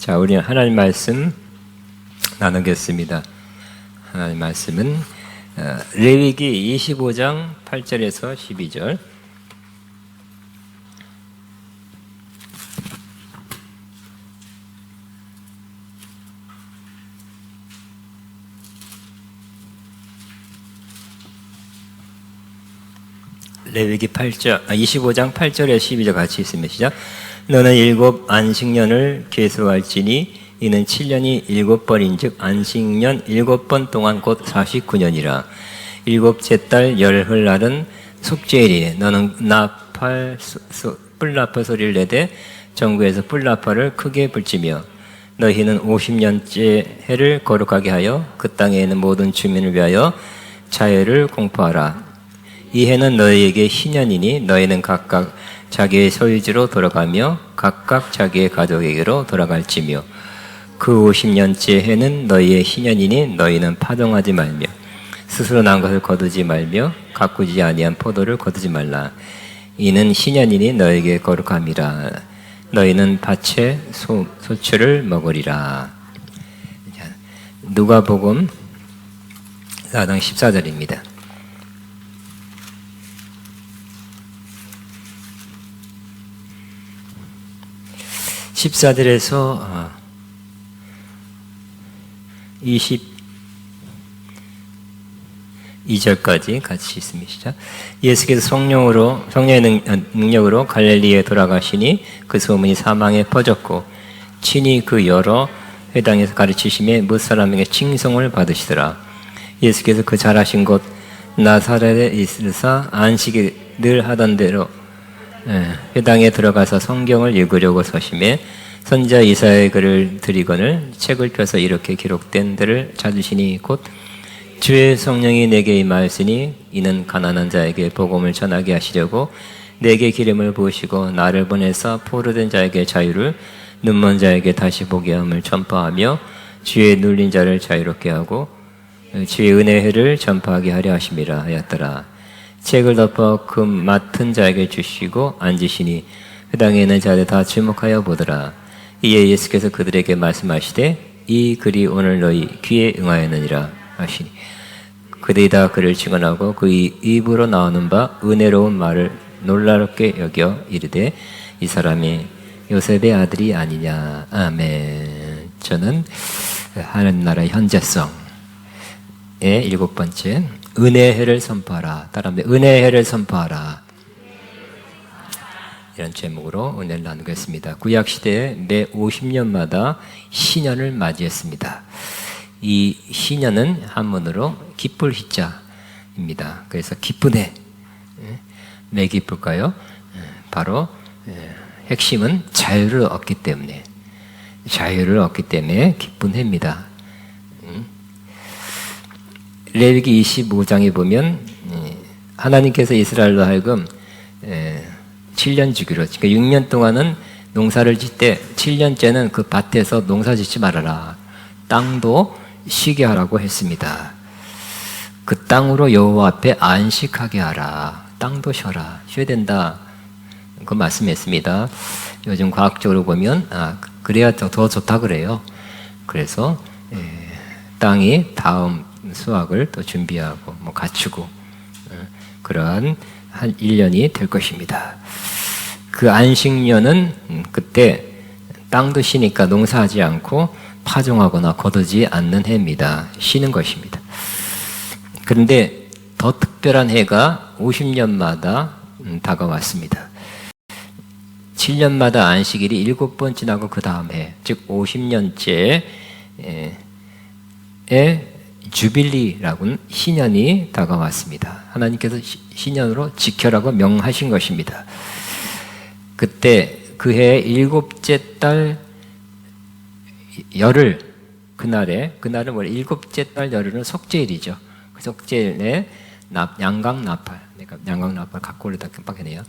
자, 우리 하나님 말씀 나누겠습니다. 하나님 말씀은 레위기 25장 8절에서 12절. 레위기 25장 8절에 12절 같이 있습니다. 시작. 너는 7 안식년을 계수할지니 이는 7년이 7번인즉 안식년 7번 동안 곧 49년이라. 7째 달 열흘날은 속죄일이니 너는 뿔나팔 소리를 내되 전국에서 뿔나팔을 크게 불지며 너희는 50년째 해를 거룩하게 하여 그 땅에 있는 모든 주민을 위하여 자유를 공포하라. 이 해는 너희에게 희년이니 너희는 각각 자기의 소유지로 돌아가며 각각 자기의 가족에게로 돌아갈지며 그 50년째 해는 너희의 희년이니 너희는 파동하지 말며 스스로 난 것을 거두지 말며 가꾸지 아니한 포도를 거두지 말라. 이는 희년이니 너희에게 거룩함이라. 너희는 밭의 소출을 먹으리라. 누가복음 4장 14절입니다. 14절에서 22절까지 같이 있습니다. 예수께서 성령의 능력으로 갈릴리에 돌아가시니 그 소문이 사방에 퍼졌고 친히 그 여러 회당에서 가르치심에 뭇 사람에게 칭송을 받으시더라. 예수께서 그 자라신 곳 나사렛에 있으사 안식일 늘 하던 대로 회당에 들어가서 성경을 읽으려고 서심해 선지자 이사야의 글을 들이거늘 책을 펴서 이렇게 기록된 데를 찾으시니 곧 주의 성령이 내게 임하였으니 이는 가난한 자에게 복음을 전하게 하시려고 내게 기름을 부으시고 나를 보내사 포로된 자에게 자유를 눈먼 자에게 다시 보게 함을 전파하며 주의 눌린 자를 자유롭게 하고 주의 은혜를 전파하게 하려 하심이라 하였더라. 책을 덮어 금 맡은 자에게 주시고 앉으시니 회당에 있는 자들 다 주목하여 보더라. 이에 예수께서 그들에게 말씀하시되 이 글이 오늘 너희 귀에 응하였느니라 하시니 그들이 다 그를 증언하고 그 입으로 나오는 바 은혜로운 말을 놀랍게 여겨 이르되 이 사람이 요셉의 아들이 아니냐. 아멘. 저는 하나님 나라의 현재성의 7번째 은혜의 해를 선포하라. 따라합니다. 은혜의 해를 선포하라. 이런 제목으로 은혜를 나누겠습니다. 구약시대에 매 50년마다 희년을 맞이했습니다. 이 희년은 한문으로 기쁠 희자입니다. 그래서 기쁜 해. 왜 기쁠까요? 바로 핵심은 자유를 얻기 때문에 기쁜 해입니다. 레위기 25장에 보면 하나님께서 이스라엘로 하여금 7년 주기로, 그러니까 6년 동안은 농사를 짓되 7년째는 그 밭에서 농사 짓지 말아라. 땅도 쉬게 하라고 했습니다. 그 땅으로 여호와 앞에 안식하게 하라. 땅도 쉬어라. 쉬어야 된다. 그 말씀했습니다. 요즘 과학적으로 보면 그래야 더 좋다 그래요. 그래서 땅이 다음 수확을 또 준비하고 갖추고 그러한 한 1년이 될 것입니다. 그 안식년은 그때 땅도 쉬니까 농사하지 않고 파종하거나 거두지 않는 해입니다. 쉬는 것입니다. 그런데 더 특별한 해가 50년마다 다가왔습니다. 7년마다 안식일이 7번 지나고 그 다음 해, 즉 50년째에 주빌리라고는 희년이 다가왔습니다. 하나님께서 희년으로 지켜라고 명하신 것입니다. 그때 그 해의 7째 달 열흘, 그날은 뭐래? 7째 달 열흘은 속죄일이죠. 그 속죄일에 양강나팔, 그러니까 양강나팔 갖고 올려다 깜빡이네요.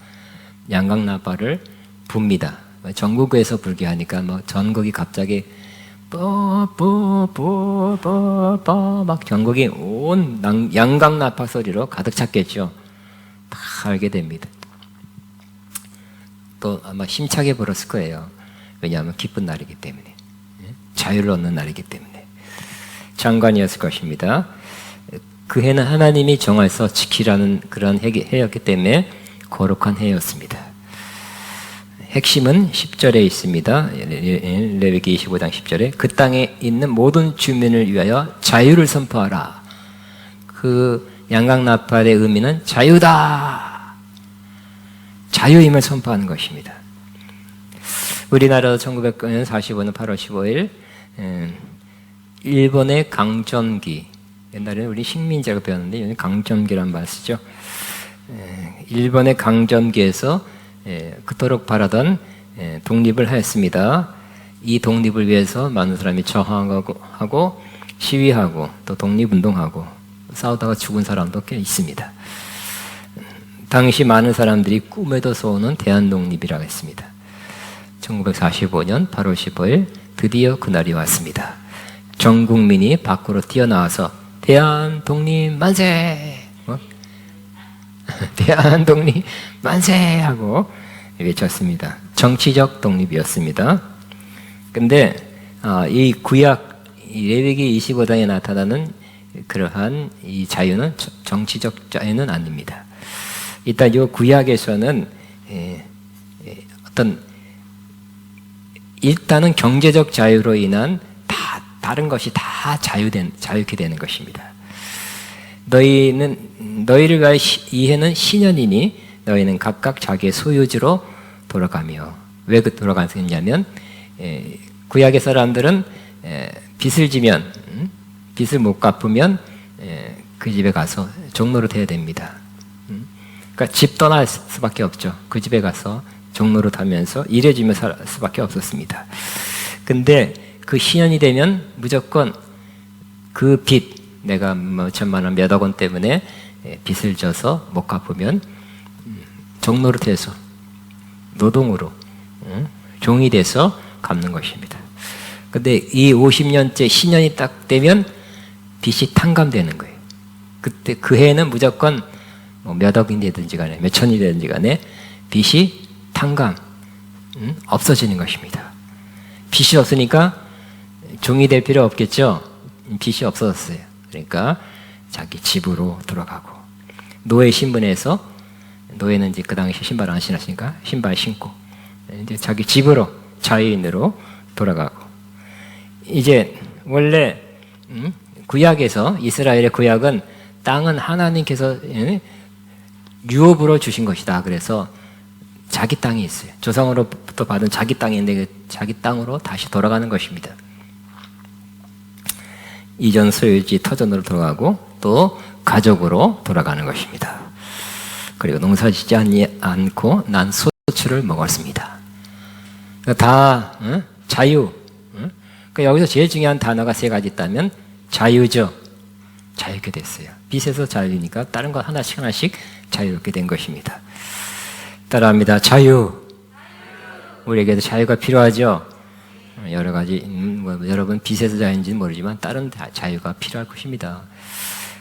양강나팔을 붑니다. 전국에서 불게 하니까 전국이 갑자기 막 전국이 온 양강나팔 소리로 가득 찼겠죠. 다 알게 됩니다. 또 아마 힘차게 불었을 거예요. 왜냐하면 기쁜 날이기 때문에. 자유를 얻는 날이기 때문에 장관이었을 것입니다. 그 해는 하나님이 정해서 지키라는 그런 해였기 때문에 거룩한 해였습니다. 핵심은 10절에 있습니다. 레위기 25장 10절에 그 땅에 있는 모든 주민을 위하여 자유를 선포하라. 그 양강나팔의 의미는 자유다. 자유임을 선포하는 것입니다. 우리나라 1945년 8월 15일 일본의 강점기, 옛날에는 우리 식민지라고 배웠는데 요즘 강점기란 말 쓰죠. 일본의 강점기에서 그토록 바라던 독립을 하였습니다. 이 독립을 위해서 많은 사람이 저항하고 시위하고 또 독립운동하고 싸우다가 죽은 사람도 꽤 있습니다. 당시 많은 사람들이 꿈에도 쏘는 대한독립이라고 했습니다. 1945년 8월 15일 드디어 그날이 왔습니다. 전 국민이 밖으로 뛰어나와서 대한독립 만세! 대한독립 만세! 하고 외쳤습니다. 정치적 독립이었습니다. 근데 이 구약, 이 레위기 25장에 나타나는 그러한 이 자유는 정치적 자유는 아닙니다. 일단 이 구약에서는 어떤 일단은 경제적 자유로 인한 다른 것이 다 자유케 되는 것입니다. 너희를 위하여 이 해는 신년이니 너희는 각각 자기의 소유지로 돌아가며 왜 돌아가느냐면 구약의 사람들은 빚을 지면 빚을 못 갚으면 그 집에 가서 종로로 돼야 됩니다. 그러니까 집 떠날 수밖에 없죠. 그 집에 가서 종로로 타면서 일해주며 살 수밖에 없었습니다. 근데 그 신년이 되면 무조건 그 빚, 내가 뭐 천만 원, 몇억 원 때문에 빚을 져서 못 갚으면 종로로 돼서 노동으로 종이 돼서 갚는 것입니다. 근데 이 50년째 신년이 딱 되면 빚이 탕감되는 거예요. 그때 그 해에는 무조건 몇 억이 되든지 간에 몇 천이 되든지 간에 빚이 탕감 없어지는 것입니다. 빚이 없으니까 종이 될 필요 없겠죠. 빚이 없어졌어요. 그러니까 자기 집으로 돌아가고 노예 신분에서 노예는 이제 그 당시 신발 안 신었으니까 신발 신고 이제 자기 집으로 자유인으로 돌아가고 이제 원래 구약에서 이스라엘의 구약은 땅은 하나님께서 유업으로 주신 것이다. 그래서 자기 땅이 있어요. 조상으로부터 받은 자기 땅이 있는데 자기 땅으로 다시 돌아가는 것입니다. 이전 소유지 터전으로 돌아가고 또 가족으로 돌아가는 것입니다. 그리고 농사짓지 않고 난 소출을 먹었습니다. 다 자유. 그러니까 여기서 제일 중요한 단어가 세 가지 있다면 자유죠. 자유롭게 됐어요. 빚에서 자유니까 다른 거 하나씩 자유롭게 된 것입니다. 따라합니다. 자유. 우리에게도 자유가 필요하죠. 여러 가지 여러분 빚에서 자유인지는 모르지만 다른 자유가 필요할 것입니다.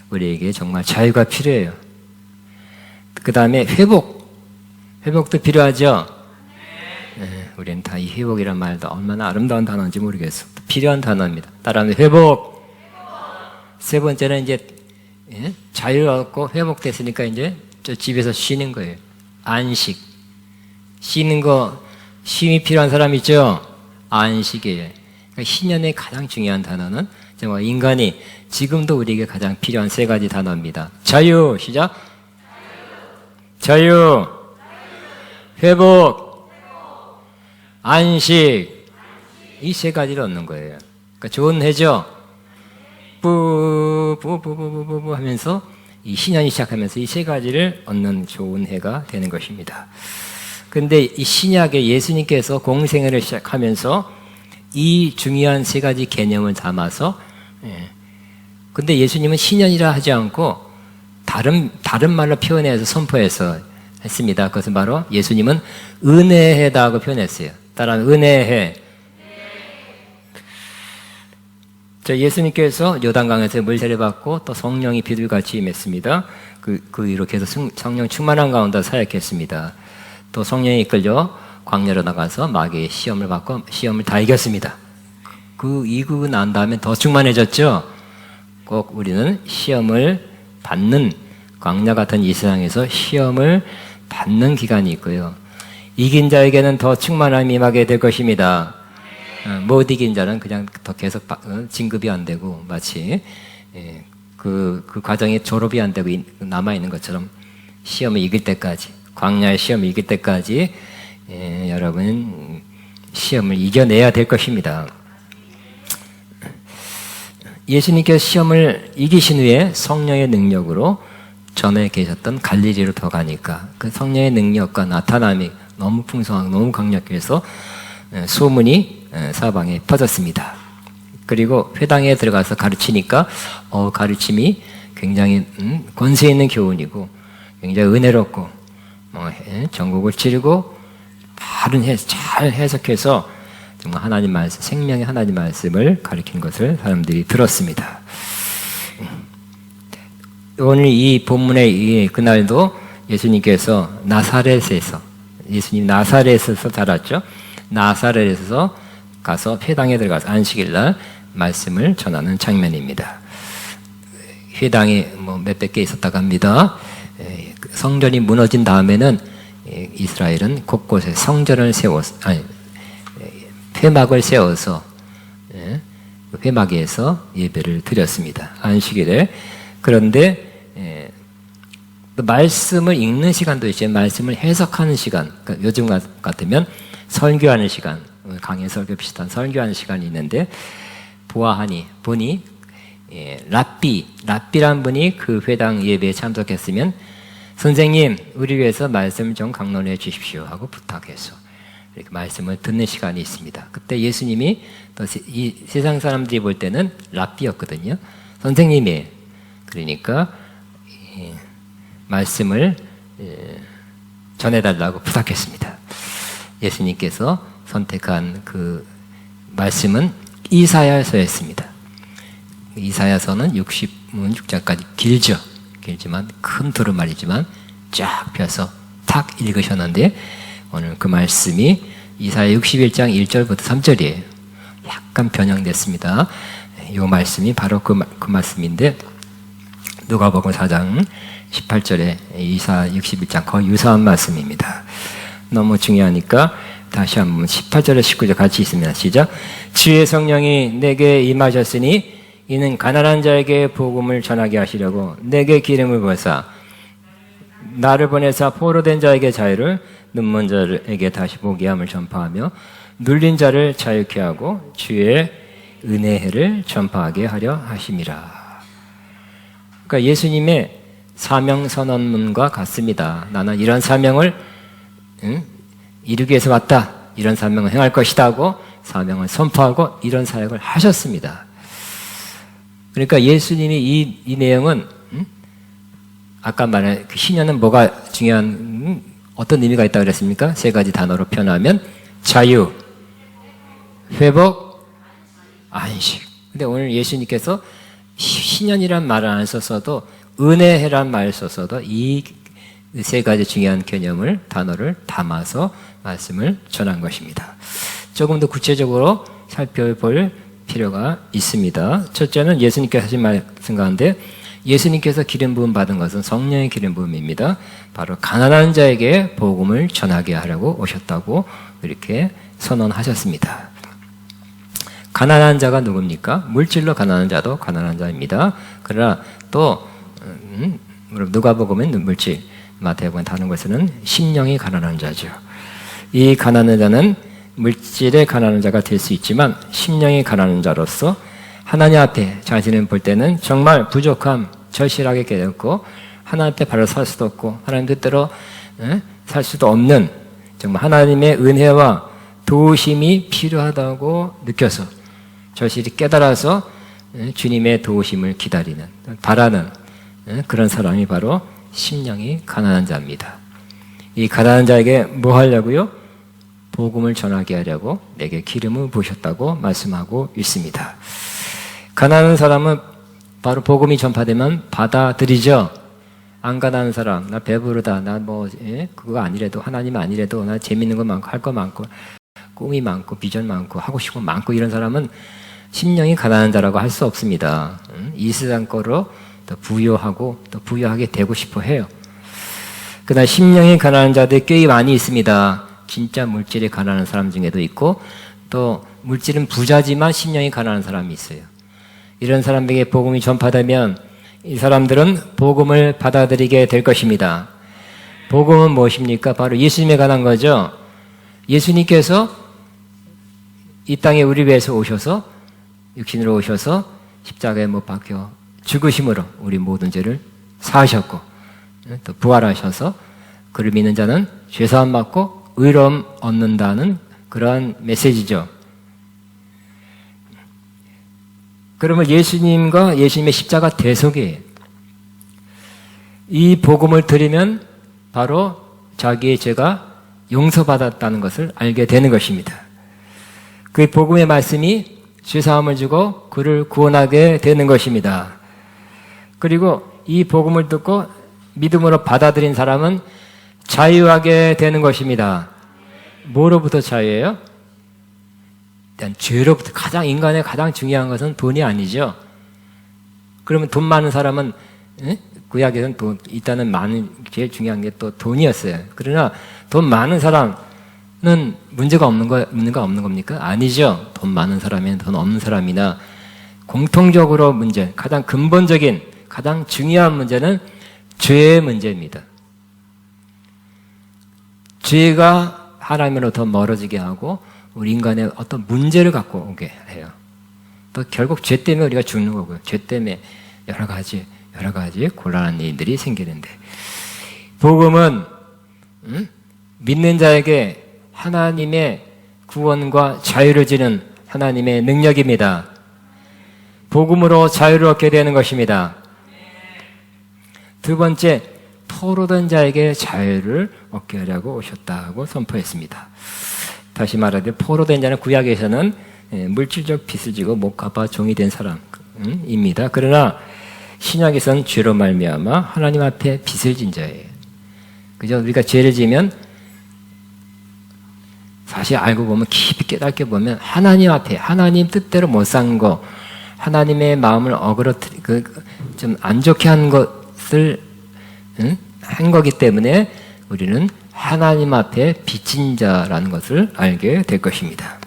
우리에게 정말 자유가 필요해요. 그 다음에 회복도 필요하죠. 우리는 다 이 회복이란 말도 얼마나 아름다운 단어인지 모르겠어. 필요한 단어입니다. 따라하면 회복. 세 번째는 이제 자유를 얻고 회복됐으니까 이제 저 집에서 쉬는 거예요. 안식. 쉬는 거, 쉼이 필요한 사람 있죠? 안식이에요. 그러니까 신년의 가장 중요한 단어는 정말 인간이 지금도 우리에게 가장 필요한 세 가지 단어입니다. 자유, 시작. 자유. 회복. 안식. 이 세 가지를 얻는 거예요. 그러니까 좋은 해죠? 뿌뿌뿌뿌뿌뿌 하면서 이 신년이 시작하면서 이 세 가지를 얻는 좋은 해가 되는 것입니다. 근데 이 신약에 예수님께서 공생애를 시작하면서 이 중요한 세 가지 개념을 담아서 근데 예수님은 신년이라 하지 않고 다른 말로 표현해서 선포해서 했습니다. 그것은 바로 예수님은 은혜해다고 표현했어요. 따라하면 은혜해. 예수님께서 요단강에서 물세례 받고 또 성령이 비둘기같이 임했습니다. 그 이렇게 해서 성령 충만한 가운데 사역했습니다. 또 성령이 이끌려 광야로 나가서 마귀의 시험을 받고 시험을 다 이겼습니다. 이고 난 다음에 더 충만해졌죠. 꼭 우리는 시험을 받는, 광야 같은 이 세상에서 시험을 받는 기간이 있고요. 이긴 자에게는 더 충만함이 임하게 될 것입니다. 못 이긴 자는 그냥 더 계속 진급이 안 되고 마치 그 과정이 졸업이 안 되고 남아있는 것처럼 시험을 이길 때까지, 광야의 시험을 이길 때까지 여러분 시험을 이겨내야 될 것입니다. 예수님께서 시험을 이기신 후에 성령의 능력으로 전에 계셨던 갈릴리로 더 가니까 그 성령의 능력과 나타남이 너무 풍성하고 너무 강력해서 소문이 사방에 퍼졌습니다. 그리고 회당에 들어가서 가르치니까 가르침이 굉장히 권세 있는 교훈이고 굉장히 은혜롭고 전국을 찌르고 잘 해석해서 정말 하나님 말씀, 생명의 하나님 말씀을 가르친 것을 사람들이 들었습니다. 오늘 이 본문의 그날도 예수님께서 예수님 나사렛에서 자랐죠. 나사렛에서 가서 회당에 들어가서 안식일날 말씀을 전하는 장면입니다. 회당이 몇백 개 있었다고 합니다. 성전이 무너진 다음에는 이스라엘은 곳곳에 성전을 회막을 세워서 회막에서 예배를 드렸습니다. 안식일에. 그런데 말씀을 읽는 시간도 있죠. 말씀을 해석하는 시간. 그러니까 요즘 같으면 설교하는 시간, 강의 설교 비슷한 설교하는 시간이 있는데 보니 랍비란 분이 그 회당 예배에 참석했으면 선생님, 우리 위해서 말씀 좀 강론해 주십시오 하고 부탁해서 이렇게 말씀을 듣는 시간이 있습니다. 그때 예수님이 또 이 세상 사람들이 볼 때는 랍비였거든요. 선생님이 그러니까 말씀을 전해달라고 부탁했습니다. 예수님께서 선택한 그 말씀은 이사야서였습니다. 이사야서는 60문장까지 길지만 큰 두루마리지만 쫙 펴서 탁 읽으셨는데 오늘 그 말씀이 이사야 61장 1절부터 3절이에요. 약간 변형됐습니다. 이 말씀이 바로 그 말씀인데 누가복음 4장 18절에 이사야 61장 거의 유사한 말씀입니다. 너무 중요하니까 다시 한번 18절에 19절 같이 있습니다. 시작. 주의 성령이 내게 임하셨으니 이는 가난한 자에게 복음을 전하게 하시려고 내게 기름을 부으사 나를 보내사 포로된 자에게 자유를, 눈먼 자에게 다시 보게 함을 전파하며 눌린 자를 자유케 하고 주의 은혜를 전파하게 하려 하심이라. 그러니까 예수님의 사명 선언문과 같습니다. 나는 이런 사명을 이루기 위해서 왔다. 이런 사명을 행할 것이다 하고 사명을 선포하고 이런 사역을 하셨습니다. 그러니까 예수님이 이 내용은 아까 말한 그 신년은 뭐가 중요한 어떤 의미가 있다고 그랬습니까? 세 가지 단어로 표현하면 자유, 회복, 안식. 근데 오늘 예수님께서 신년이란 말을 안 썼어도 은혜란 말을 썼어도 이 세 가지 중요한 개념을 단어를 담아서 말씀을 전한 것입니다. 조금 더 구체적으로 살펴볼 필요가 있습니다. 첫째는 예수님께서 하신 말씀 가운데 예수님께서 기름 부음 받은 것은 성령의 기름 부음입니다. 바로 가난한 자에게 복음을 전하게 하려고 오셨다고 이렇게 선언하셨습니다. 가난한 자가 누굽니까? 물질로 가난한 자도 가난한 자입니다. 그러나 또 누가복음은 물질, 마태복음은 다른 것에는 심령이 가난한 자죠. 이 가난한 자는 물질의 가난한 자가 될 수 있지만 심령이 가난한 자로서 하나님 앞에 자신을 볼 때는 정말 부족함, 절실하게 깨닫고 하나님 앞에 바로 설 수도 없고 하나님 뜻대로 살 수도 없는 정말 하나님의 은혜와 도우심이 필요하다고 느껴서 절실히 깨달아서 주님의 도우심을 기다리는, 바라는 그런 사람이 바로 심령이 가난한 자입니다. 이 가난한 자에게 뭐 하려고요? 복음을 전하게 하려고 내게 기름을 부으셨다고 말씀하고 있습니다. 가난한 사람은 바로 복음이 전파되면 받아들이죠. 안 가난한 사람, 나 배부르다, 나 그거 아니래도, 하나님 아니래도, 나 재밌는 거 많고, 할 거 많고, 꿈이 많고, 비전 많고, 하고 싶은 거 많고, 이런 사람은 심령이 가난한 자라고 할 수 없습니다. 이 세상 거로 더 부유하고 또 부유하게 되고 싶어 해요. 그러나 심령이 가난한 자들이 꽤 많이 있습니다. 진짜 물질에 가난한 사람 중에도 있고 또 물질은 부자지만 심령이 가난한 사람이 있어요. 이런 사람에게 복음이 전파되면 이 사람들은 복음을 받아들이게 될 것입니다. 복음은 무엇입니까? 바로 예수님에 관한 거죠. 예수님께서 이 땅에 우리 위해서 오셔서 육신으로 오셔서 십자가에 못 박혀 죽으심으로 우리 모든 죄를 사하셨고 또 부활하셔서 그를 믿는 자는 죄사함 받고 의로움 얻는다는 그러한 메시지죠. 그러면 예수님과 예수님의 십자가 대속이에요. 이 복음을 들으면 바로 자기의 죄가 용서받았다는 것을 알게 되는 것입니다. 그 복음의 말씀이 죄사함을 주고 그를 구원하게 되는 것입니다. 그리고 이 복음을 듣고 믿음으로 받아들인 사람은 자유하게 되는 것입니다. 뭐로부터 자유예요? 일단 죄로부터. 인간의 가장 중요한 것은 돈이 아니죠. 그러면 돈 많은 사람은 구약에서는 일단은 제일 중요한 게 또 돈이었어요. 그러나 돈 많은 사람은 문제가 없는 겁니까? 아니죠. 돈 많은 사람이나 돈 없는 사람이나 공통적으로 가장 근본적인, 가장 중요한 문제는 죄의 문제입니다. 죄가 하나님으로부터 멀어지게 하고 우리 인간의 어떤 문제를 갖고 오게 해요. 또 결국 죄 때문에 우리가 죽는 거고요. 죄 때문에 여러 가지 곤란한 일들이 생기는데, 복음은 믿는 자에게 하나님의 구원과 자유를 주는 하나님의 능력입니다. 복음으로 자유를 얻게 되는 것입니다. 두 번째, 포로된 자에게 자유를 얻게 하려고 오셨다고 선포했습니다. 다시 말하되 포로된 자는 구약에서는 물질적 빚을 지고 못 갚아 종이 된 사람입니다. 그러나 신약에서는 죄로 말미암아 하나님 앞에 빚을 진 자예요. 그죠? 우리가 죄를 지면 사실 알고 보면, 깊이 깨닫게 보면 하나님 앞에 하나님 뜻대로 못 산 거, 하나님의 마음을 좀 안 좋게 한 것을 한 거기 때문에 우리는 하나님 앞에 빚진 자라는 것을 알게 될 것입니다.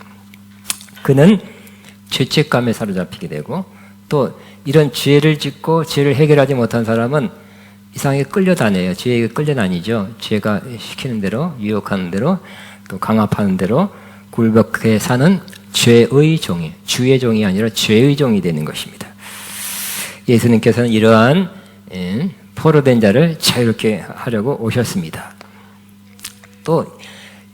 그는 죄책감에 사로잡히게 되고, 또 이런 죄를 짓고 죄를 해결하지 못한 사람은 이상하게 끌려다녀요. 죄에 끌려다니죠. 죄가 시키는 대로, 유혹하는 대로, 또 강압하는 대로 굴복해 사는 죄의 종이, 주의 종이 아니라 죄의 종이 되는 것입니다. 예수님께서는 이러한 포로된 자를 자유롭게 하려고 오셨습니다. 또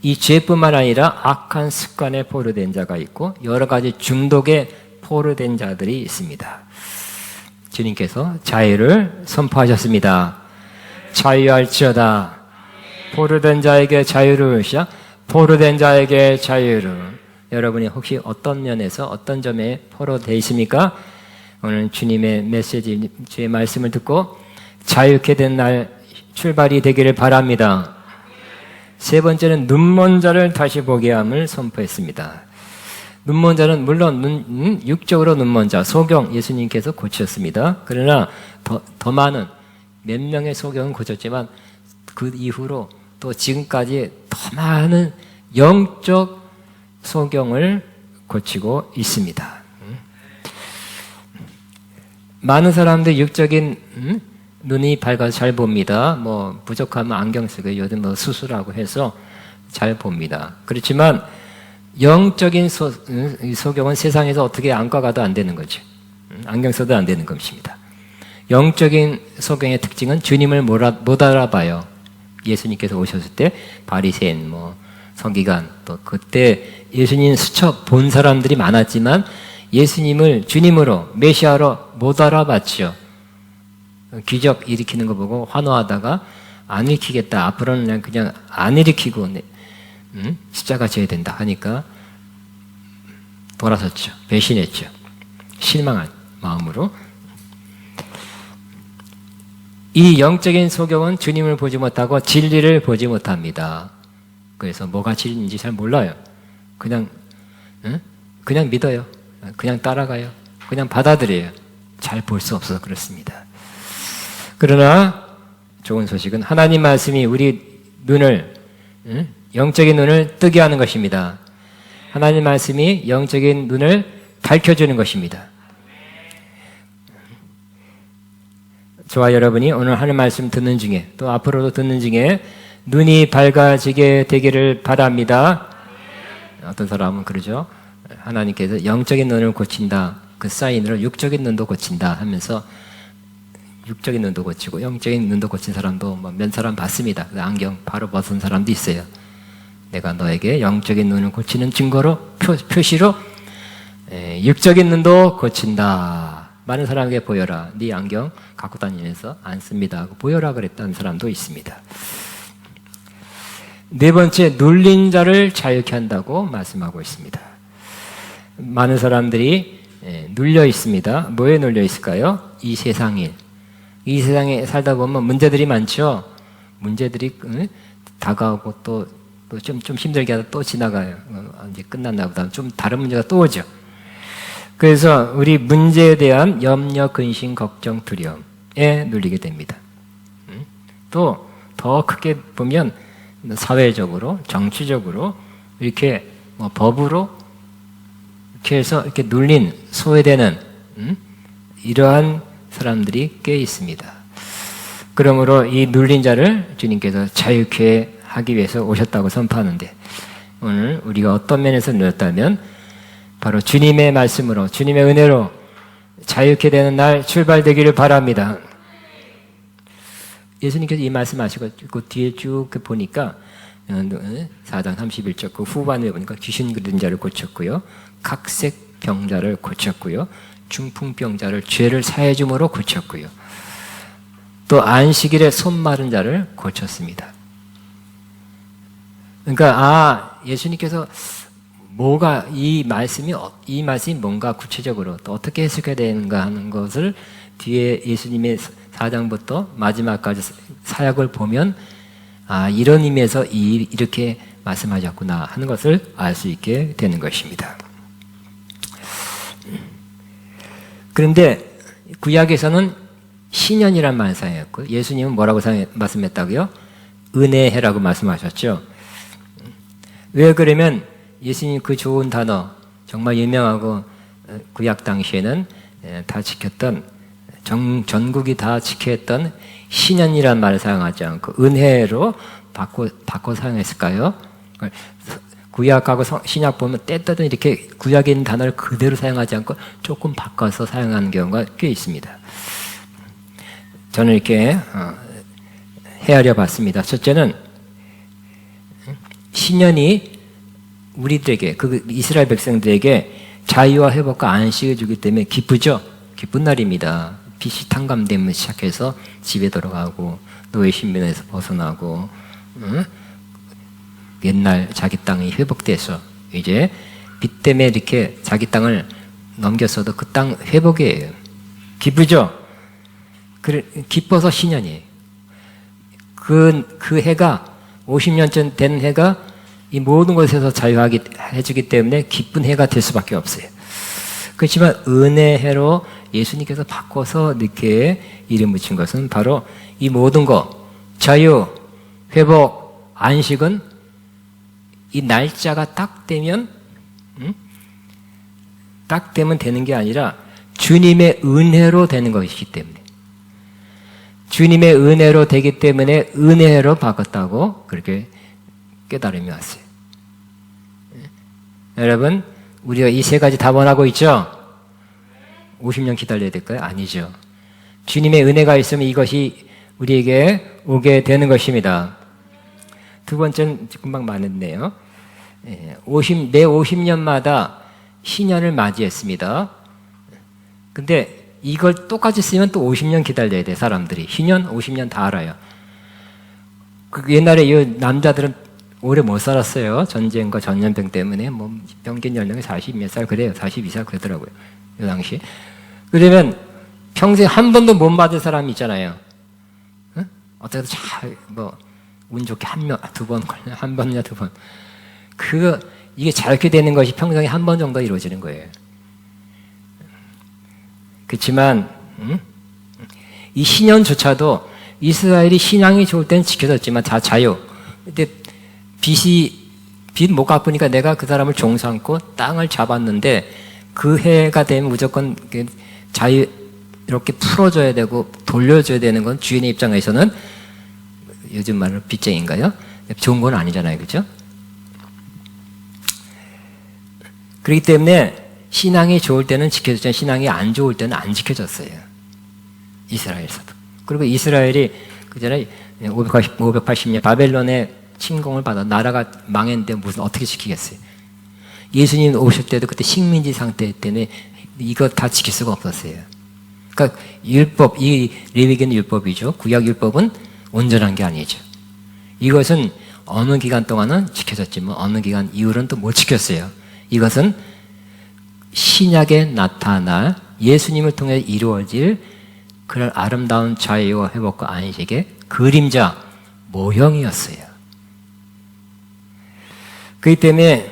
이 죄뿐만 아니라 악한 습관에 포로된 자가 있고 여러 가지 중독에 포로된 자들이 있습니다. 주님께서 자유를 선포하셨습니다. 자유할지어다. 포로된 자에게 자유를 주시자. 포로된 자에게 자유를. 여러분이 혹시 어떤 면에서 어떤 점에 포로되어 있습니까? 오늘 주님의 메시지, 주의 말씀을 듣고 자유케 된 날 출발이 되기를 바랍니다. 세 번째는 눈먼 자를 다시 보게 함을 선포했습니다. 눈먼 자는 물론 육적으로 눈먼 자, 소경 예수님께서 고쳤습니다. 그러나 더 많은 몇 명의 소경은 고쳤지만 그 이후로 또 지금까지 더 많은 영적 소경을 고치고 있습니다. 많은 사람들 육적인 눈이 밝아서 잘 봅니다. 뭐 부족하면 안경 쓰고 요즘 뭐 수술하고 해서 잘 봅니다. 그렇지만 영적인 소경은 세상에서 어떻게 안과 가도 안 되는 거죠. 안경 써도 안 되는 것입니다. 영적인 소경의 특징은 주님을 못 알아봐요. 예수님께서 오셨을 때 바리새인, 서기관, 또 그때 예수님 스쳐 본 사람들이 많았지만 예수님을 주님으로 메시아로 못 알아봤죠. 기적 일으키는 거 보고 환호하다가 안 일으키겠다. 앞으로는 그냥 안 일으키고 십자가 져야 된다 하니까 돌아섰죠. 배신했죠. 실망한 마음으로. 이 영적인 소경은 주님을 보지 못하고 진리를 보지 못합니다. 그래서 뭐가 진리인지 잘 몰라요. 그냥 믿어요. 그냥 따라가요. 그냥 받아들여요. 잘 볼 수 없어서 그렇습니다. 그러나 좋은 소식은 하나님 말씀이 우리 눈을, 영적인 눈을 뜨게 하는 것입니다. 하나님 말씀이 영적인 눈을 밝혀주는 것입니다. 저와 여러분이 오늘 하는 말씀 듣는 중에 또 앞으로도 듣는 중에 눈이 밝아지게 되기를 바랍니다. 어떤 사람은 그러죠. 하나님께서 영적인 눈을 고친다. 그 사인으로 육적인 눈도 고친다 하면서 육적인 눈도 고치고 영적인 눈도 고친 사람도 몇 사람 봤습니다. 안경 바로 벗은 사람도 있어요. 내가 너에게 영적인 눈을 고치는 증거로 표시로 육적인 눈도 고친다. 많은 사람에게 보여라. 네 안경 갖고 다니면서 안 씁니다 하고 보여라 그랬다는 사람도 있습니다. 네 번째, 눌린 자를 자유케 한다고 말씀하고 있습니다. 많은 사람들이 눌려 있습니다. 뭐에 눌려 있을까요? 이 세상에 살다 보면 문제들이 많죠. 문제들이 다가오고 또 좀 힘들게 하다 또 지나가요. 이제 끝났나 보다. 좀 다른 문제가 또 오죠. 그래서 우리 문제에 대한 염려, 근심, 걱정, 두려움에 눌리게 됩니다. 또 더 크게 보면 사회적으로, 정치적으로 이렇게 법으로 이렇게 해서 이렇게 눌린, 소외되는 이러한 사람들이 꽤 있습니다. 그러므로 이 눌린 자를 주님께서 자유케 하기 위해서 오셨다고 선포하는데 오늘 우리가 어떤 면에서 눌렸다면 바로 주님의 말씀으로, 주님의 은혜로 자유케 되는 날 출발되기를 바랍니다. 예수님께서 이 말씀하시고 그 뒤에 쭉 보니까 4장 31절 그 후반에 보니까 귀신 들린 자를 고쳤고요. 각색 병자를 고쳤고요. 중풍병자를 죄를 사해 줌으로 고쳤고요. 또 안식일에 손 마른 자를 고쳤습니다. 그러니까 예수님께서 뭐가 이 말씀이 뭔가 구체적으로 또 어떻게 해석해야 되는가 하는 것을 뒤에 예수님의 4장부터 마지막까지 사역을 보면 이런 의미에서 이렇게 말씀하셨구나 하는 것을 알 수 있게 되는 것입니다. 그런데 구약에서는 신년이란 말을 사용했고 예수님은 뭐라고 말씀했다고요? 은혜해라고 말씀하셨죠. 왜 그러면 예수님 그 좋은 단어 정말 유명하고 구약 당시에는 다 지켰던 전국이 다 지켰던 신년이란 말을 사용하지 않고 은혜로 바꿔 사용했을까요? 구약하고 신약 보면 때때도 이렇게 구약에 있는 단어를 그대로 사용하지 않고 조금 바꿔서 사용하는 경우가 꽤 있습니다. 저는 이렇게 헤아려 봤습니다. 첫째는 신년이 우리들에게 그 이스라엘 백성들에게 자유와 회복과 안식을 주기 때문에 기쁘죠. 기쁜 날입니다. 빛이 탕감되면 시작해서 집에 들어가고 노예 신분에서 벗어나고 옛날 자기 땅이 회복돼서 이제 빛 때문에 이렇게 자기 땅을 넘겼어도 그 땅 회복이에요. 기쁘죠? 기뻐서 신년이에요. 그 해가 50년 전 된 해가 이 모든 것에서 자유하게 해주기 때문에 기쁜 해가 될 수밖에 없어요. 그렇지만 은혜해로 예수님께서 바꿔서 이렇게 이름 붙인 것은 바로 이 모든 것, 자유, 회복, 안식은 이 날짜가 딱 되면 되는 게 아니라 주님의 은혜로 되는 것이기 때문에 주님의 은혜로 되기 때문에 은혜로 바꿨다고 그렇게 깨달음이 왔어요. 여러분, 우리가 이 세 가지 다 원하고 있죠? 50년 기다려야 될까요? 아니죠. 주님의 은혜가 있으면 이것이 우리에게 오게 되는 것입니다. 두 번째는 금방 말했네요. 매 50년마다 신년을 맞이했습니다. 근데 이걸 똑같이 쓰면 또 50년 기다려야 돼, 사람들이. 신년 50년 다 알아요. 옛날에 이 남자들은 오래 못 살았어요. 전쟁과 전염병 때문에. 평균 연령이 40 몇 살 그래요. 42살 그러더라고요. 이 당시. 그러면 평생 한 번도 못 맞은 사람이 있잖아요. 응? 어떻게든 운 좋게 두 번 걸려. 한 번이나 두 번. 이게 자유케 되는 것이 평생에 한 번 정도 이루어지는 거예요. 그렇지만 이 신년조차도 이스라엘이 신앙이 좋을 때는 지켜졌지만 다 자유. 근데 빚 못 갚으니까 내가 그 사람을 종삼고 땅을 잡았는데 그 해가 되면 무조건 자유롭게 풀어줘야 되고 돌려줘야 되는 건 주인의 입장에서는 요즘 말로 빚쟁인가요? 좋은 건 아니잖아요. 그죠? 그렇기 때문에 신앙이 좋을 때는 지켜졌지만 신앙이 안 좋을 때는 안 지켜졌어요. 이스라엘에서도. 그리고 이스라엘이 그전에 580년 바벨론의 침공을 받아 나라가 망했는데 무슨 어떻게 지키겠어요? 예수님 오실 때도 그때 식민지 상태 때문에 이거 다 지킬 수가 없었어요. 그러니까 율법, 이 레위기는 율법이죠. 구약 율법은 온전한 게 아니죠. 이것은 어느 기간 동안은 지켜졌지만 어느 기간 이후로는 또 못 지켰어요. 이것은 신약에 나타날 예수님을 통해 이루어질 그런 아름다운 자유와 회복과 안식의 그림자 모형이었어요. 그렇기 때문에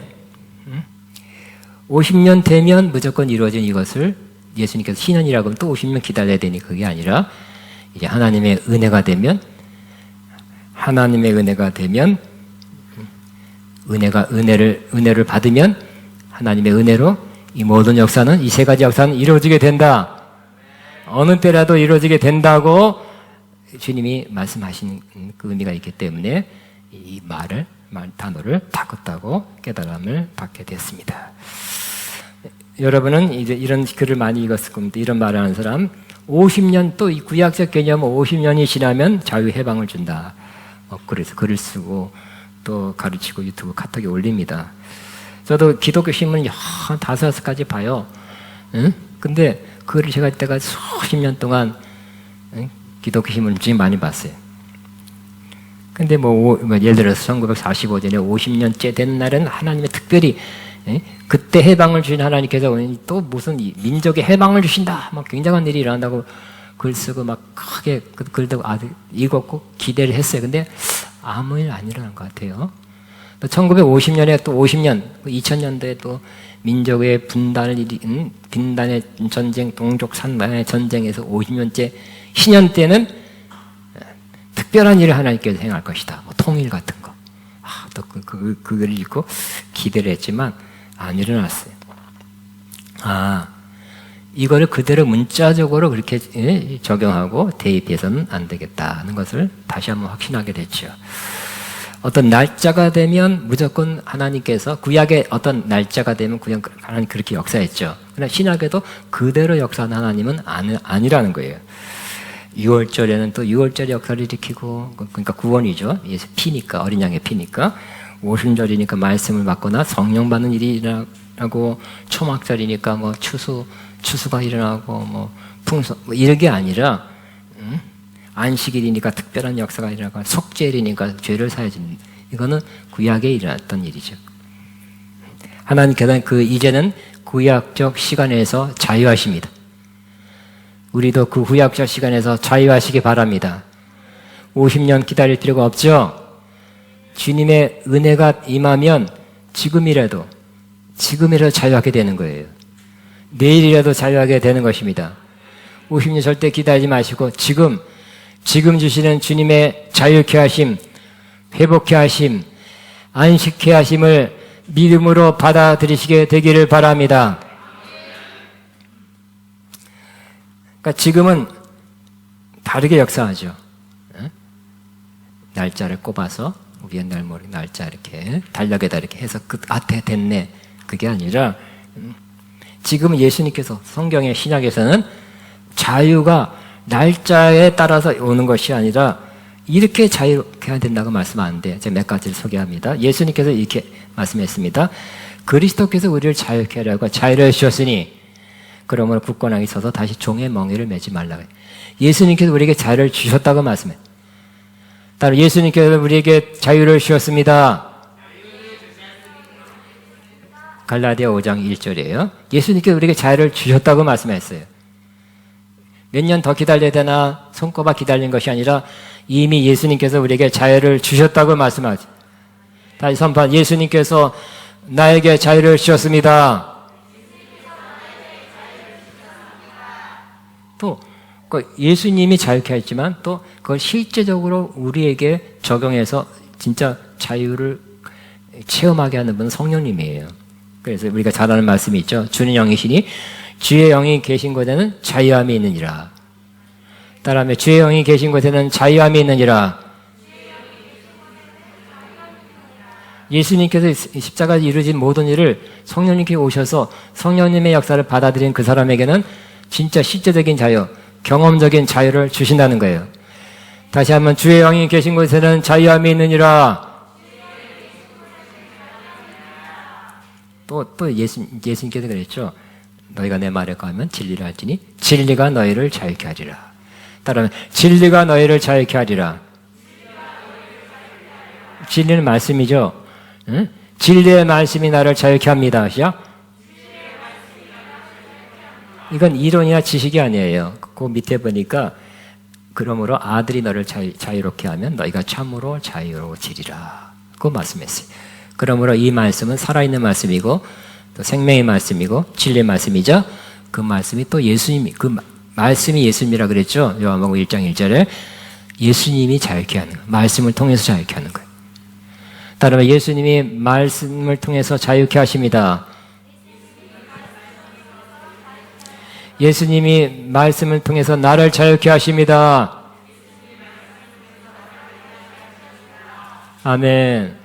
50년 되면 무조건 이루어진 이것을 예수님께서 신년이라고 하면 또 50년 기다려야 되니 그게 아니라 이제 하나님의 은혜가 되면 은혜를 받으면 하나님의 은혜로 이 모든 역사는 이 세 가지 역사는 이루어지게 된다. 어느 때라도 이루어지게 된다고 주님이 말씀하신 그 의미가 있기 때문에 이 단어를 바꿨다고 깨달음을 받게 됐습니다. 여러분은 이제 이런 글을 많이 읽었을 겁니다. 이런 말을 하는 사람, 50년 또 이 구약적 개념은 50년이 지나면 자유 해방을 준다. 그래서 글을 쓰고 또 가르치고 유튜브 카톡에 올립니다. 저도 기독교 신문 한 5-6가지 봐요. 응? 근데 그걸 제가 이때가 수십 년 동안 기독교 신문을 지금 많이 봤어요. 근데 예를 들어서 1945년에 50년째 된 날은 하나님의 특별히 그때 해방을 주신 하나님께서 또 무슨 민족의 해방을 주신다. 막 굉장한 일이 일어난다고 글 쓰고 막 크게 그 글도 읽었고 기대를 했어요. 근데 아무 일 안 일어난 것 같아요. 또 1950년에 또 50년, 2000년대에 또 민족의 분단의 전쟁, 동족 산만의 전쟁에서 50년째 신년 때는 특별한 일을 하나님께서 행할 것이다. 통일 같은 거. 또 그걸 읽고 기대를 했지만 안 일어났어요. 이거를 그대로 문자적으로 그렇게 적용하고 대입해서는 안 되겠다는 것을 다시 한번 확신하게 됐죠. 어떤 날짜가 되면 무조건 하나님께서 구약의 어떤 날짜가 되면 그냥 하나님 그렇게 역사했죠. 그러나 신약에도 그대로 역사하는 하나님은 아니라는 거예요. 6월절에는 또 6월절 역사를 일으키고, 그러니까 구원이죠. 예수 피니까, 어린 양의 피니까. 오순절이니까 말씀을 받거나 성령 받는 일이 일어나고, 초막절이니까 추수가 일어나고, 풍성, 이런 게 아니라, 안식일이니까 특별한 역사가 일어나고, 속죄일이니까 죄를 사해주는, 이거는 구약에 일어났던 일이죠. 하나님께서는 이제는 구약적 시간에서 자유하십니다. 우리도 그 구약적 시간에서 자유하시기 바랍니다. 50년 기다릴 필요가 없죠? 주님의 은혜가 임하면 지금이라도 자유하게 되는 거예요. 내일이라도 자유하게 되는 것입니다. 50년 절대 기다리지 마시고 지금 주시는 주님의 자유케 하심, 회복케 하심, 안식케 하심을 믿음으로 받아들이시게 되기를 바랍니다. 그러니까 지금은 다르게 역사하죠. 날짜를 꼽아서 우리 옛날 날짜 이렇게 달력에다 이렇게 해서 됐네. 그게 아니라 지금 예수님께서 성경의 신약에서는 자유가 날짜에 따라서 오는 것이 아니라 이렇게 자유롭게 해야 된다고 말씀하는데 제가 몇 가지를 소개합니다. 예수님께서 이렇게 말씀했습니다. 그리스도께서 우리를 자유케 하려고 자유를 주셨으니 그러므로 굳건하게 서서 다시 종의 멍에를 매지 말라고 해요. 예수님께서 우리에게 자유를 주셨다고 말씀해요. 따로 예수님께서 우리에게 자유를 주셨습니다. 갈라디아 5장 1절이에요. 예수님께서 우리에게 자유를 주셨다고 말씀했어요. 몇 년 더 기다려야 되나 손꼽아 기다린 것이 아니라 이미 예수님께서 우리에게 자유를 주셨다고 말씀하죠. 다시 선포한 예수님께서 나에게 자유를 주셨습니다. 예수님이 자유케 했지만 또 그걸 실제적으로 우리에게 적용해서 진짜 자유를 체험하게 하는 분은 성령님이에요. 그래서 우리가 잘 아는 말씀이 있죠. 주는 영이시니 주의 영이 계신 곳에는 자유함이 있느니라. 따라하며 주의 영이 계신 곳에는 자유함이 있느니라. 예수님께서 십자가에 이루어진 모든 일을 성령님께 오셔서 성령님의 역사를 받아들인 그 사람에게는 진짜 실제적인 자유, 경험적인 자유를 주신다는 거예요. 다시 한번 주의 영이 계신 곳에는 자유함이 있느니라. 또 예수님께서 그랬죠. 너희가 내 말에 거하면 진리를 알지니 진리가 너희를 자유케 하리라. 따라하면 진리가 너희를 자유케 하리라. 진리는 말씀이죠. 응? 진리의 말씀이 나를 자유케 합니다. 시작. 이건 이론이나 지식이 아니에요. 그 밑에 보니까 그러므로 아들이 너를 자유롭게 하면 너희가 참으로 자유로워지리라. 그 말씀했어요. 그러므로 이 말씀은 살아있는 말씀이고 또 생명의 말씀이고 진리의 말씀이죠. 그 말씀이 또 예수님이 그 말씀이 예수님이라 그랬죠. 요한복음 1장 1절에 예수님이 자유케 하는 거예요. 말씀을 통해서 자유케 하는 거예요. 따라서 예수님이 말씀을 통해서 자유케 하십니다. 예수님이 말씀을 통해서 나를 자유케 하십니다. 아멘.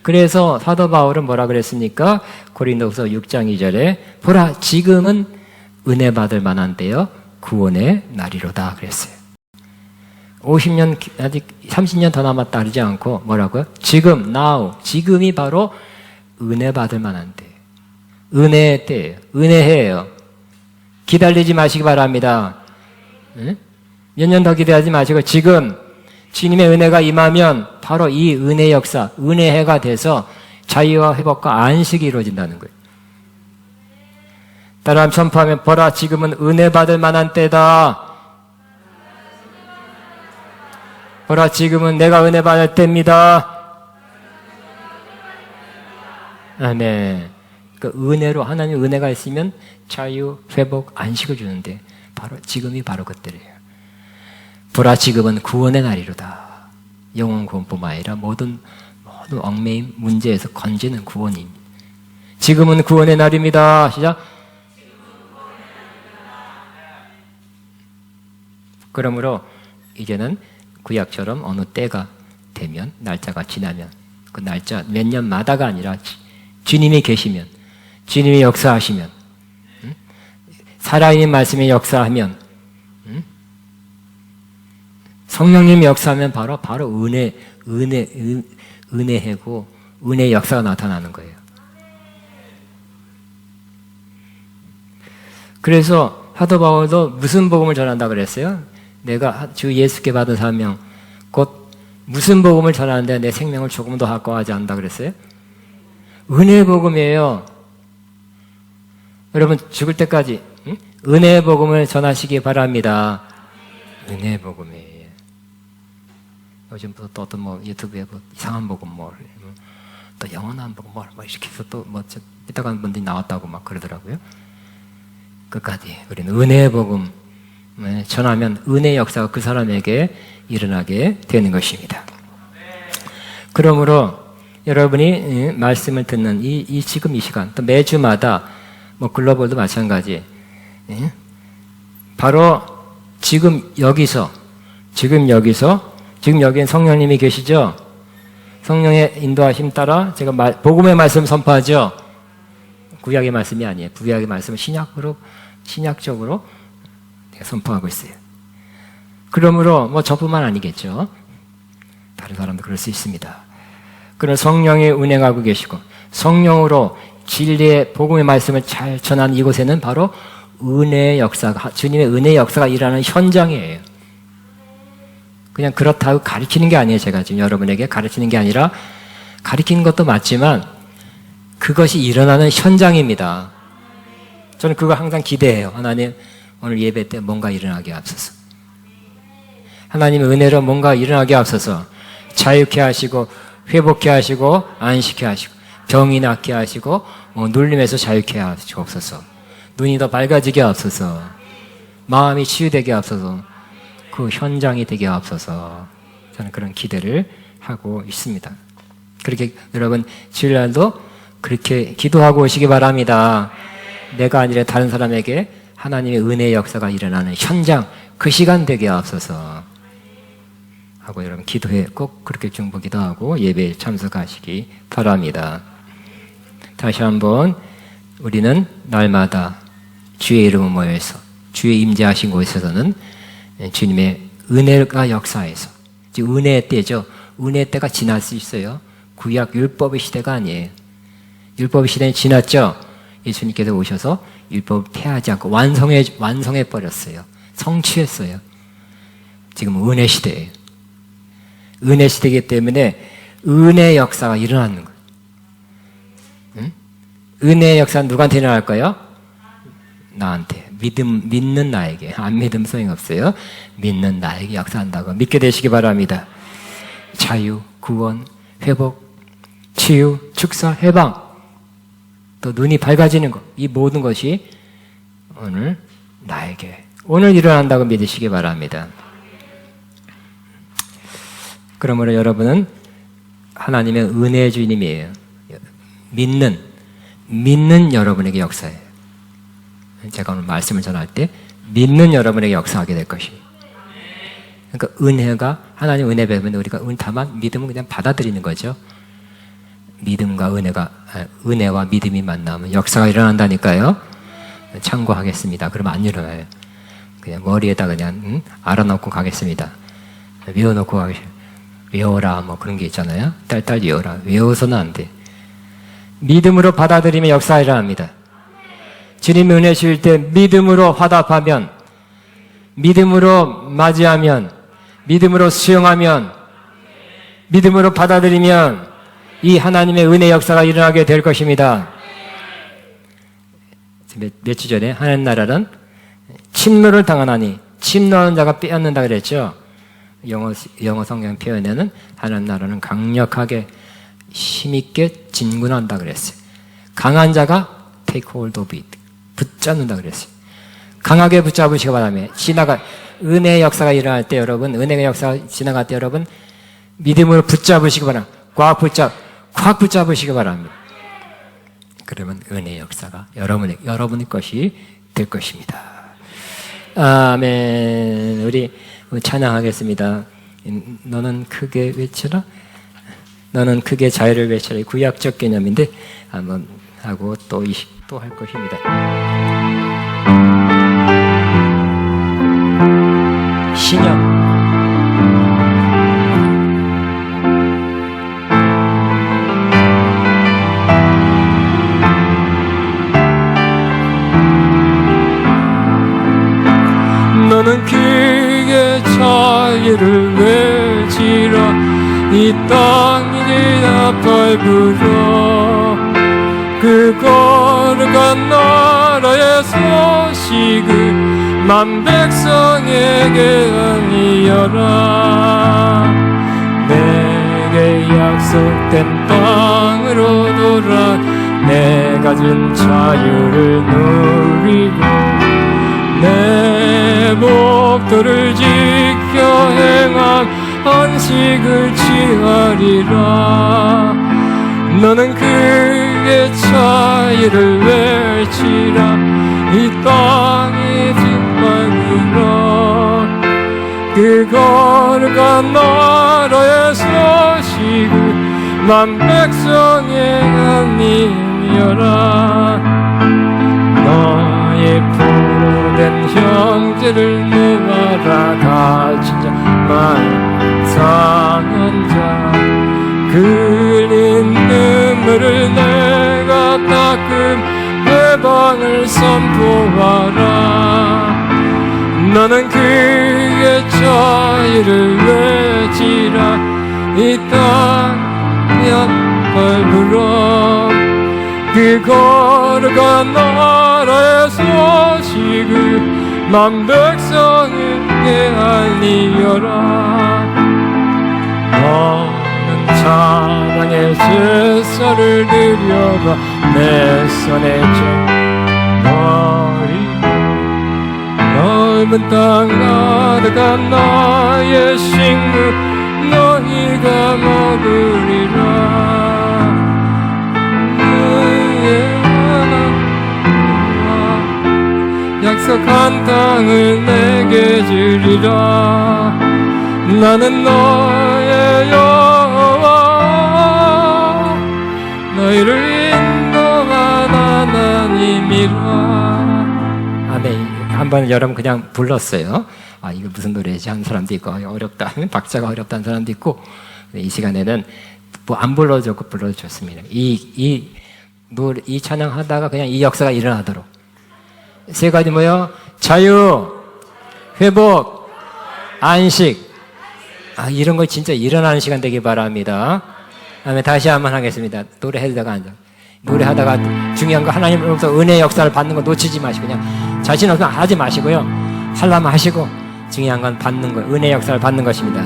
그래서 사도 바울은 뭐라 그랬습니까? 고린도후서 6장 2절에 보라 지금은 은혜 받을 만한 때요 구원의 날이로다 그랬어요. 50년 아직 30년 더 남았다 그러지 않고 뭐라고요? 지금 now 지금이 바로 은혜 받을 만한 때, 은혜의 때예요. 은혜해요. 기다리지 마시기 바랍니다. 몇 년 더 기대하지 마시고 지금 주님의 은혜가 임하면 바로 이 은혜 역사, 은혜해가 돼서 자유와 회복과 안식이 이루어진다는 거예요. 따라 선포하면 보라 지금은 은혜 받을 만한 때다. 보라 지금은 내가 은혜 받을 때입니다. 아멘. 그 은혜로 하나님 은혜가 있으면 자유, 회복, 안식을 주는데 바로 지금이 바로 그때래요. 보라 지금은 구원의 날이로다. 영혼 구원뿐만 아니라 모든 얽매임 문제에서 건지는 구원입니다. 지금은 구원의 날입니다. 시작. 그러므로 이제는 구약처럼 어느 때가 되면 날짜가 지나면 그 날짜 몇 년마다가 아니라 주님이 계시면 주님이 역사하시면 살아있는 말씀이 역사하면 성령님이 역사하면 바로 은혜해고 은혜의 역사가 나타나는 거예요. 그래서 사도 바울도 무슨 복음을 전한다 그랬어요? 내가 주 예수께 받은 사명 곧 무슨 복음을 전하는데 내 생명을 조금 더 아까워하지 않는다 그랬어요? 은혜의 복음이에요. 여러분 죽을 때까지 은혜의 복음을 전하시기 바랍니다. 은혜의 복음이에요. 요즘 또 어떤 유튜브에 이상한 복음 또 영원한 복음 이렇게 해서 또 삐딱한 분들이 나왔다고 막 그러더라고요. 끝까지 우리는 은혜의 복음 전하면 은혜의 역사가 그 사람에게 일어나게 되는 것입니다. 그러므로 여러분이 말씀을 듣는 지금 이 시간 또 매주마다 글로벌도 마찬가지 바로 지금 여기서 지금 여기엔 성령님이 계시죠? 성령의 인도하심 따라 제가 복음의 말씀 선포하죠? 구약의 말씀이 아니에요. 구약의 말씀을 신약적으로 선포하고 있어요. 그러므로 저뿐만 아니겠죠. 다른 사람도 그럴 수 있습니다. 그런 성령이 운행하고 계시고 성령으로 진리의 복음의 말씀을 잘 전하는 이곳에는 바로 은혜의 역사가 주님의 은혜의 역사가 일어나는 현장이에요. 그냥 그렇다고 가르치는 게 아니에요. 제가 지금 여러분에게 가르치는 게 아니라 가르치는 것도 맞지만 그것이 일어나는 현장입니다. 저는 그거 항상 기대해요. 하나님 오늘 예배 때 뭔가 일어나게 하옵소서. 하나님의 은혜로 뭔가 일어나게 하옵소서. 자유케 하시고 회복케 하시고 안식케 하시고 병이 낫게 하시고 눌림에서 자유케 하시옵소서. 눈이 더 밝아지게 하옵소서. 마음이 치유되게 앞서서 그 현장이 되게 앞서서 저는 그런 기대를 하고 있습니다. 그렇게 여러분 주일날도 그렇게 기도하고 오시기 바랍니다. 내가 아니라 다른 사람에게 하나님의 은혜의 역사가 일어나는 현장, 그 시간 되게 앞서서 하고 여러분 기도해 꼭 그렇게 중보기도 하고 예배에 참석하시기 바랍니다. 다시 한번 우리는 날마다 주의 이름을 모여서 주의 임재하신 곳에서는 주님의 은혜가 역사해서 지금 은혜의 때죠. 은혜의 때가 지날 수 있어요. 구약 율법의 시대가 아니에요. 율법의 시대는 지났죠. 예수님께서 오셔서 율법을 폐하지 않고 완성해 버렸어요. 성취했어요. 지금 은혜 시대예요. 은혜 시대이기 때문에 은혜의 역사가 일어나는 거예요. 응? 은혜의 역사는 누구한테 일어날까요? 나한테. 믿는 나에게. 안 믿으면 소용없어요. 믿는 나에게 역사한다고 믿게 되시기 바랍니다. 자유, 구원, 회복, 치유, 축사, 해방, 또 눈이 밝아지는 것, 이 모든 것이 오늘 나에게 오늘 일어난다고 믿으시기 바랍니다. 그러므로 여러분은 하나님의 은혜의 주님이에요. 믿는 여러분에게 역사해요. 제가 오늘 말씀을 전할 때 믿는 여러분에게 역사하게 될 것입니다. 그러니까 은혜가 하나님 은혜 배우면 우리가 다만 믿음은 그냥 받아들이는 거죠. 믿음과 은혜와 믿음이 만나면 역사가 일어난다니까요. 참고하겠습니다. 그러면 안 일어나요. 그냥 머리에다 그냥 알아놓고 가겠습니다. 외워놓고 가겠습니다. 외워라 뭐 그런 게 있잖아요. 딸딸 외워라. 외워서는 안 돼. 믿음으로 받아들이면 역사가 일어납니다. 주님 은혜 주실 때 믿음으로 화답하면, 믿음으로 맞이하면, 믿음으로 수용하면, 믿음으로 받아들이면 이 하나님의 은혜 역사가 일어나게 될 것입니다. 몇 주 전에 하나님 나라는 침노를 당하나니, 침노하는 자가 빼앗는다 그랬죠. 영어 성경 표현에는 하나님 나라는 강력하게 힘있게 진군한다 그랬어요. 강한 자가 take hold of it, 붙잡는다 그랬어요. 강하게 붙잡으시기 바랍니다. 은혜의 역사가 일어날 때 여러분, 은혜의 역사가 지나갈 때 여러분 믿음으로 붙잡으시기 바랍니다. 꽉 붙잡으시기 바랍니다. 그러면 은혜의 역사가 여러분의 것이 될 것입니다. 아멘. 우리 찬양하겠습니다. 너는 크게 외쳐라. 너는 크게 자유를 외쳐라. 구약적 개념인데 한번 하고 또 할 것입니다. 신영. 너는 크게 자유를 외치라. 이 땅이 나팔 불어. 그 거룩한 나라의 소식을 만 백성에게 알리어라. 내게 약속된 땅으로 돌아 내가 준 자유를 누리고 내 목도를 지켜 행한 안식을 취하리라. 너는 크게 자유를 외치라. 이 땅이 뒷방이라. 그 거룩한 나라의 소식을 만 백성에 알리려라. 너의 포로된 형제를 모아라. 다친 자 상한 자 흘린 눈물을 내가 닦음 해방을 선포하라. 너는 그의 자유를 외치라. 이 땅 양팔 불어. 그 거룩한 나라의 소식을 만 백성에게 알리어라. 너는 사랑의 제사를 드려라. 내 손에 좀 너희 넓은 땅 가득한 나의 식물 너희가 먹으리라. 너의 하나님과 약속한 땅을 내게 주리라. 나는 너의 여호와 너희를 인도한 하나님이라. 아멘. 한번 여러분 그냥 불렀어요. 아, 이거 무슨 노래지 하는 사람도 있고, 어렵다 하면 박자가 어렵다는 사람도 있고. 이 시간에는 뭐 안 불러줬고 불러줬습니다. 이 찬양 하다가 그냥 이 역사가 일어나도록. 세 가지 뭐요? 자유, 회복, 안식. 아, 이런 거 진짜 일어나는 시간 되기 바랍니다. 다음에 다시 한번 하겠습니다. 노래하다가 앉아. 노래하다가 중요한 거 하나님으로부터 은혜의 역사를 받는 거 놓치지 마시고 그냥 자신 없으면 하지 마시고요. 하려면 하시고 중요한 건 받는 거, 은혜의 역사를 받는 것입니다.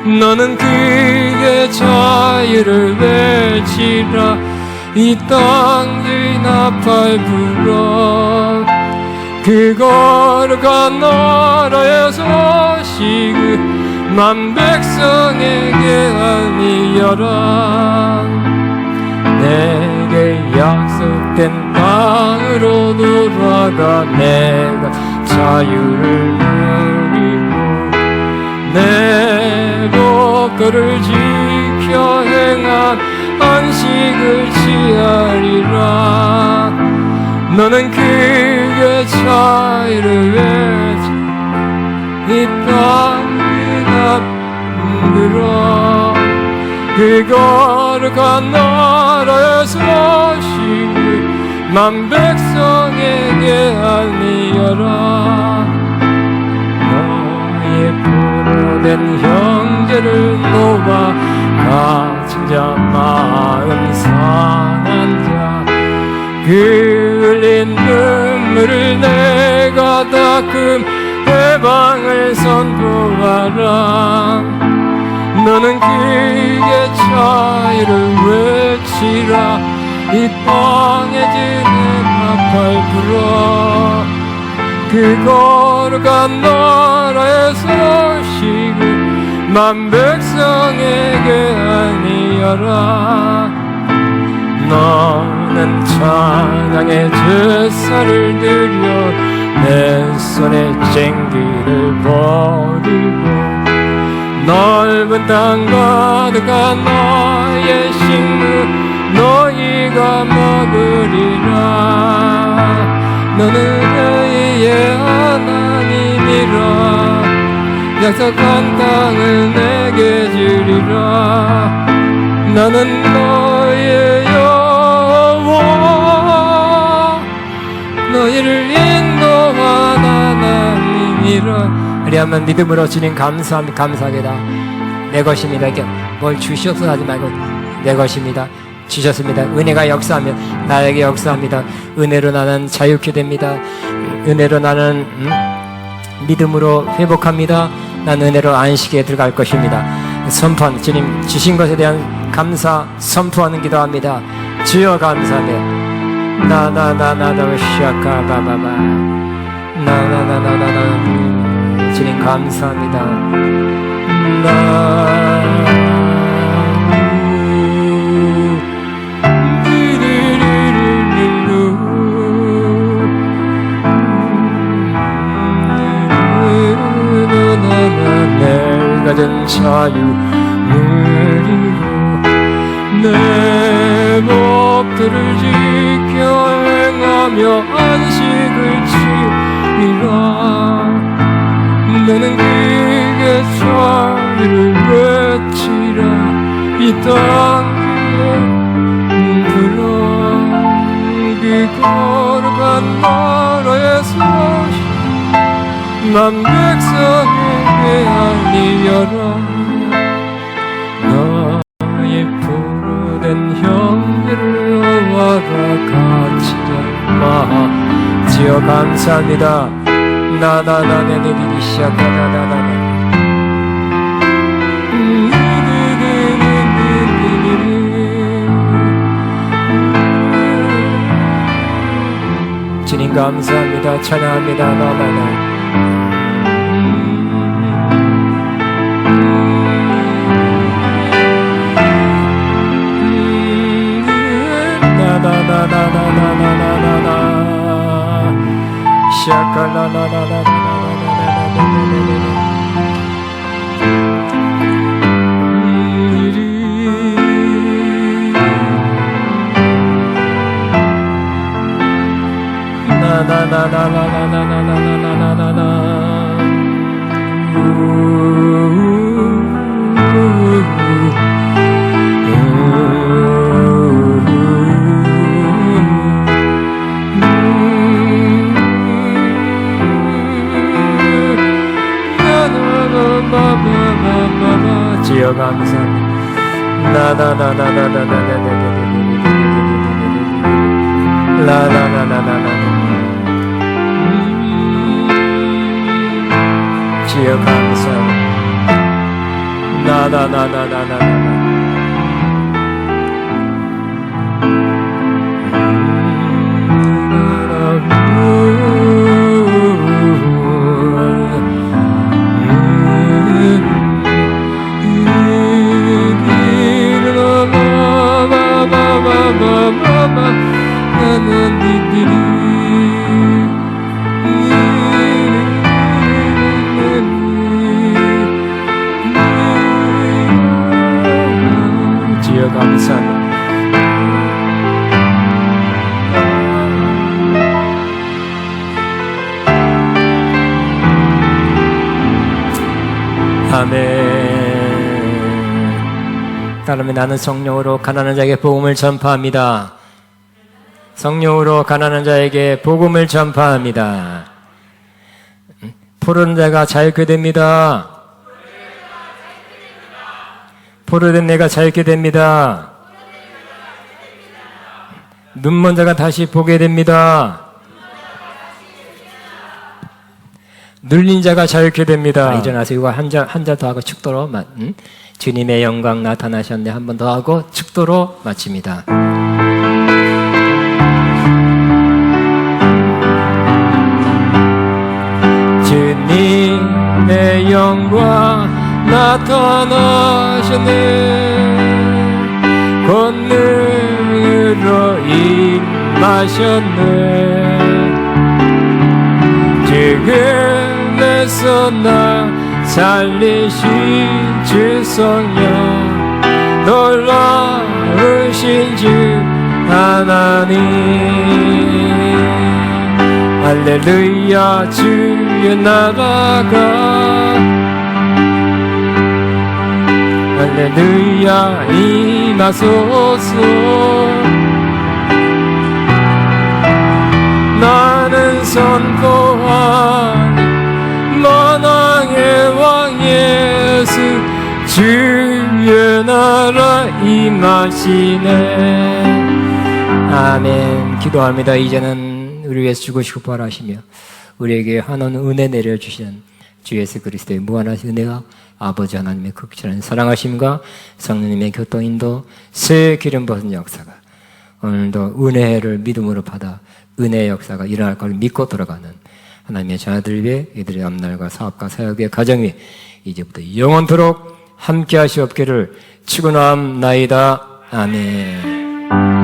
너는 그의 자유를 외치라. 이 땅 주인 나팔 불어. 그 거룩한 나라의 소식을 만 백성에게 알리여라. 내게 약속된 땅으로 돌아가 내가 자유를 누리고 내 법도를 지켜 행한 안식을 취하리라. 너는 그의 자유를 외치 이 땅을 앞들어. 그 거룩한 나라의 소식을 만 백성에게 알리여라. 너의 포로된 형제를 놓아 갇힌 자 마음 상한 자 그 흘린 눈물을 내가 닦음 해방을 선포하라. 너는 그의 자유를 외치라. 이 땅에 지는 나팔 불어. 그 거룩한 나라의 소식을 만 백성에게 알리여라. 너는 찬양의 제사를 드려 내 손에 쟁기를 버리고 넓은 땅 가득한 나의 식물 너희가 먹으리라. 너는 너희의 하나님이라. 약속한 땅을 내게 주리라. 나는 너의 여호와 너희를 인도한 하나님이라. 우리한번 믿음으로 주님 감사하게다. 내 것입니다. 이렇게 뭘 주시옵소서 하지 말고 내 것입니다. 주셨습니다. 은혜가 역사하며 나에게 역사합니다. 은혜로 나는 자유케 됩니다. 은혜로 나는 믿음으로 회복합니다. 난 은혜로 안식에 들어갈 것입니다. 선포한 주님 주신 것에 대한 감사 선포하는 기도합니다. 주여 감사합니다. 나나나나나 시아카바바바 나나나나나 주님 감사합니다. 내가 가진 자유 누리고 내 법들을 지켜 행하며 안식을 취하리라. 너는 그의 자유를 외치라. 이 땅에 불어. 그 거룩한 나라의 소식 만 백성에게 알리여라. 너의 포로된 형제를 놓아라. 갇히자 마. 주여 감사합니다. 나나나네네니 시작하나나나. 주님 감사합니다. 찬양합니다. 나나나. 주여 감사합니다. 주여 감사합니다. 주여 감사합니다. 아멘. 따르면 나는 성령으로 가난한 자에게 복음을 전파합니다. 성령으로 가난한 자에게 복음을 전파합니다. 포로된 자가 자유케 됩니다. 포로된 내가 자유케 됩니다. 눈먼 자가 다시 보게 됩니다. 눌린 자가 자유케 됩니다. 일어나서 이거 한 자 더 하고 축도로 주님의 영광 나타나셨네 한 번 더 하고 축도로 마칩니다. 주님의 영광 나타나셨네 권능으로 임하셨네 죽음에서 나 살리신 주 성령 놀라우신 주 하나님 할렐루야 주의 나라가 할렐루야 임하소서 나는 선포하니 만왕의 왕 예수 주의 나라 임하시네 아멘. 기도합니다. 이제는 우리 위해서 죽으시고 부활하시며 우리에게 한원 은혜 내려주시는 주 예수 그리스도의 무한하신 은혜가 아버지 하나님의 극진한 사랑하심과 성령님의 교통인도 새 기름 부으신 역사가 오늘도 은혜를 믿음으로 받아 은혜의 역사가 일어날 걸 믿고 돌아가는 하나님의 자녀들 위해 이들의 앞날과 사업과 사역의 가정 위에 이제부터 영원토록 함께 하시옵기를 축원합나이다. 아멘.